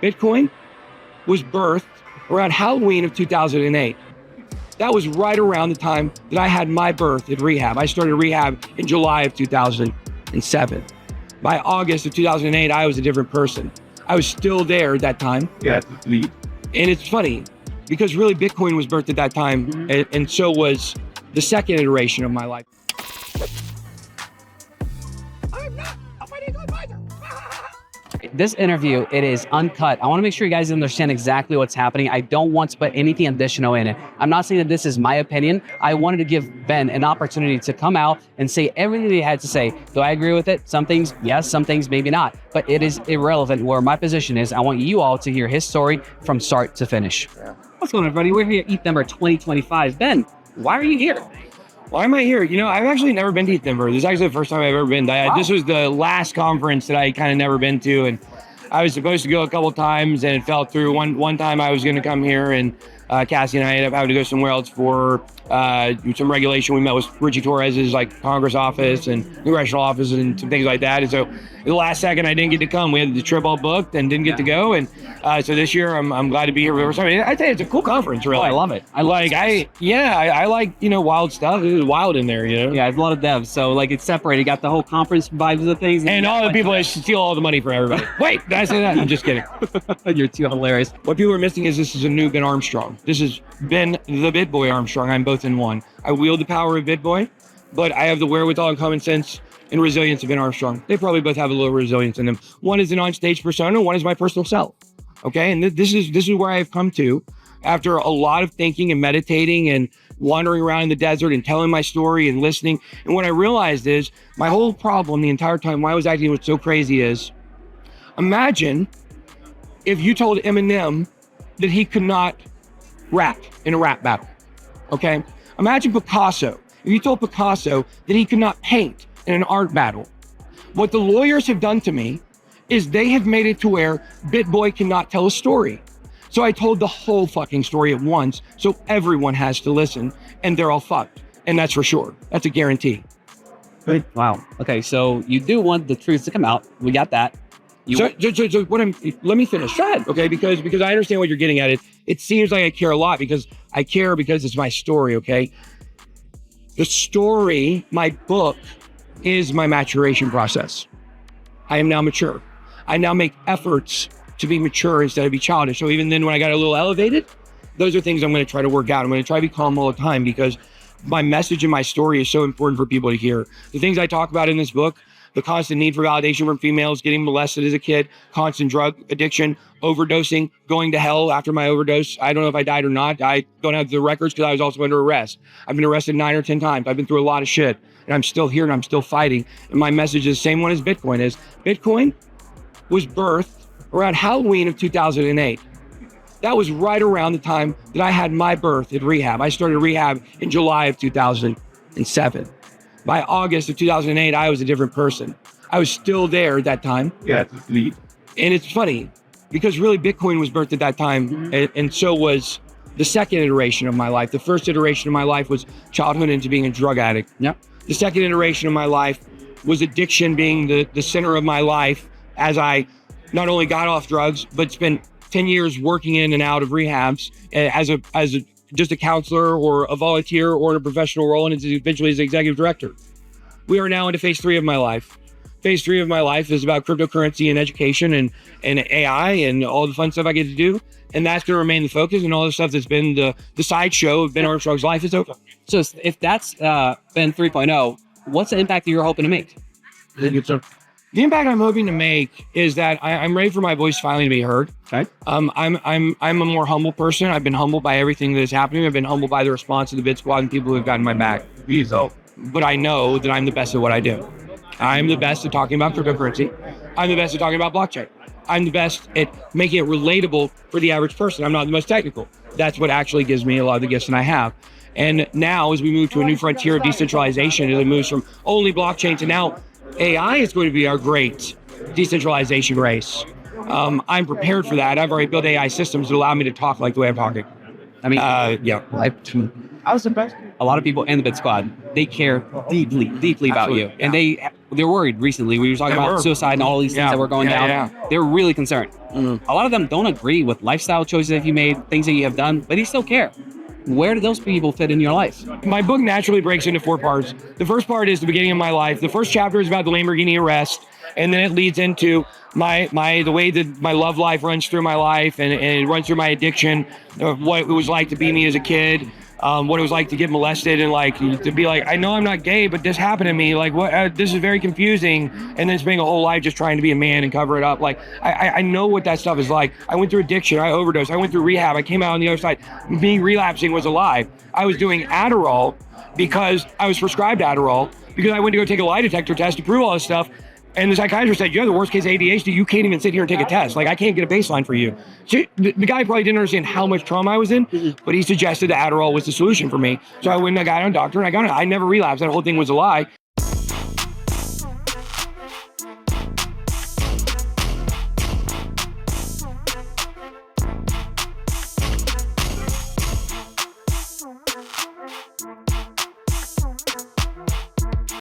Bitcoin was birthed around Halloween of 2008. That was right around the time that I had my birth at rehab. I started rehab in July of 2007. By August of 2008, I was a different person. I was still there at that time. Yeah. And it's funny because really Bitcoin was birthed at that time, and so was the second iteration of my life. I'm not a financial advisor. This interview, it is uncut. I want to make sure you guys understand exactly what's happening. I don't want to put anything additional in it. I'm not saying that this is my opinion. I wanted to give Ben an opportunity to come out and say everything he had to say. Do I agree with it? Some things, yes, some things, maybe not. But it is irrelevant where my position is. I want you all to hear his story from start to finish. What's going on, everybody? We're here at ETH number 2025. Ben, why are you here? Why am I here? You know, I've actually never been to ETH Denver. This is actually the first time I've ever been. Wow. This was the last conference that I kind of never been to, and I was supposed to go a couple times, and it fell through. One time I was going to come here, and Cassie and I ended up having to go somewhere else for some regulation. We met with Richie Torres's Congress office and congressional office and some things like that. And so the last second I didn't get to come. We had the trip all booked and didn't get to go. And so this year I'm glad to be here for the first time. I'd say it's a cool conference, really. Oh, I love it. I like wild stuff. It was wild in there, you know. Yeah, I have a lot of devs, so it's separated. Got the whole conference vibes of things, and all the people that steal all the money from everybody. Wait, did I say that? I'm just kidding. You're too hilarious. What people are missing is this is a new Ben Armstrong. This has been the Bitboy Armstrong. I'm both in one. I wield the power of Bitboy, but I have the wherewithal and common sense and resilience of Ben Armstrong. They probably both have a little resilience in them. One is an on-stage persona, one is my personal self. Okay, and this is where I've come to after a lot of thinking and meditating and wandering around in the desert and telling my story and listening. And what I realized is my whole problem the entire time why I was acting so crazy is, imagine if you told Eminem that he could not rap in a rap battle, okay? Imagine Picasso. If you told Picasso that he could not paint in an art battle. What the lawyers have done to me is they have made it to where Bitboy cannot tell a story. So I told the whole fucking story at once, so everyone has to listen, and they're all fucked. And that's for sure. That's a guarantee. Wow. Okay, so you do want the truth to come out. We got that. Let me finish. Go ahead, okay? Because I understand what you're getting at. It seems like I care a lot because I care because it's my story, okay? The story, my book, is my maturation process. I am now mature. I now make efforts to be mature instead of be childish. So even then when I got a little elevated, those are things I'm going to try to work out. I'm going to try to be calm all the time because my message and my story is so important for people to hear. The things I talk about in this book, the constant need for validation from females, getting molested as a kid, constant drug addiction, overdosing, going to hell after my overdose. I don't know if I died or not. I don't have the records because I was also under arrest. I've been arrested 9 or 10 times. I've been through a lot of shit and I'm still here and I'm still fighting. And my message is the same one as Bitcoin is. Bitcoin was birthed around Halloween of 2008. That was right around the time that I had my birth at rehab. I started rehab in July of 2007. By August of 2008, I was a different person. I was still there at that time. Yeah. And it's funny because really Bitcoin was birthed at that time, and so was the second iteration of my life. The first iteration of my life was childhood into being a drug addict. Yep. The second iteration of my life was addiction being the center of my life as I not only got off drugs, but spent 10 years working in and out of rehabs as just a counselor or a volunteer or in a professional role, and eventually as executive director. We are now into phase 3 of my life. Phase 3 of my life is about cryptocurrency and education and AI and all the fun stuff I get to do. And that's going to remain the focus, and all the stuff that's been the sideshow of Ben Armstrong's life is over. So if that's Ben 3.0, what's the impact that you're hoping to make? The impact I'm hoping to make is that I'm ready for my voice finally to be heard. Okay. I'm a more humble person. I've been humbled by everything that is happening. I've been humbled by the response of the Bit Squad and people who have gotten my back. But I know that I'm the best at what I do. I'm the best at talking about cryptocurrency. I'm the best at talking about blockchain. I'm the best at making it relatable for the average person. I'm not the most technical. That's what actually gives me a lot of the gifts that I have. And now as we move to a new frontier of decentralization, as it moves from only blockchain to now AI is going to be our great decentralization race. I'm prepared for that. I've already built AI systems that allow me to talk like the way I'm talking. I mean, yeah. I was impressed. A lot of people in the Bit Squad, they care deeply about you. And they they're worried recently. We were talking about suicide and all these things that were going down. They were really concerned. A lot of them don't agree with lifestyle choices that you made, things that you have done, but they still care. Where do those people fit in your life? My book naturally breaks into 4 parts. The first part is the beginning of my life. The first chapter is about the Lamborghini arrest, and then it leads into the way that my love life runs through my life, and it runs through my addiction, of what it was like to be me as a kid, what it was like to get molested, and like to be like, I know I'm not gay, but this happened to me. Like, what? This is very confusing. And then spending a whole life just trying to be a man and cover it up. Like, I know what that stuff is like. I went through addiction. I overdosed. I went through rehab. I came out on the other side. Being relapsing was a lie. I was doing Adderall because I was prescribed Adderall because I went to go take a lie detector test to prove all this stuff. And the psychiatrist said, you have the worst case ADHD. You can't even sit here and take a test. Like, I can't get a baseline for you. So the guy probably didn't understand how much trauma I was in, but he suggested that Adderall was the solution for me. So I went and I got on a doctor and I got it. I never relapsed. That whole thing was a lie.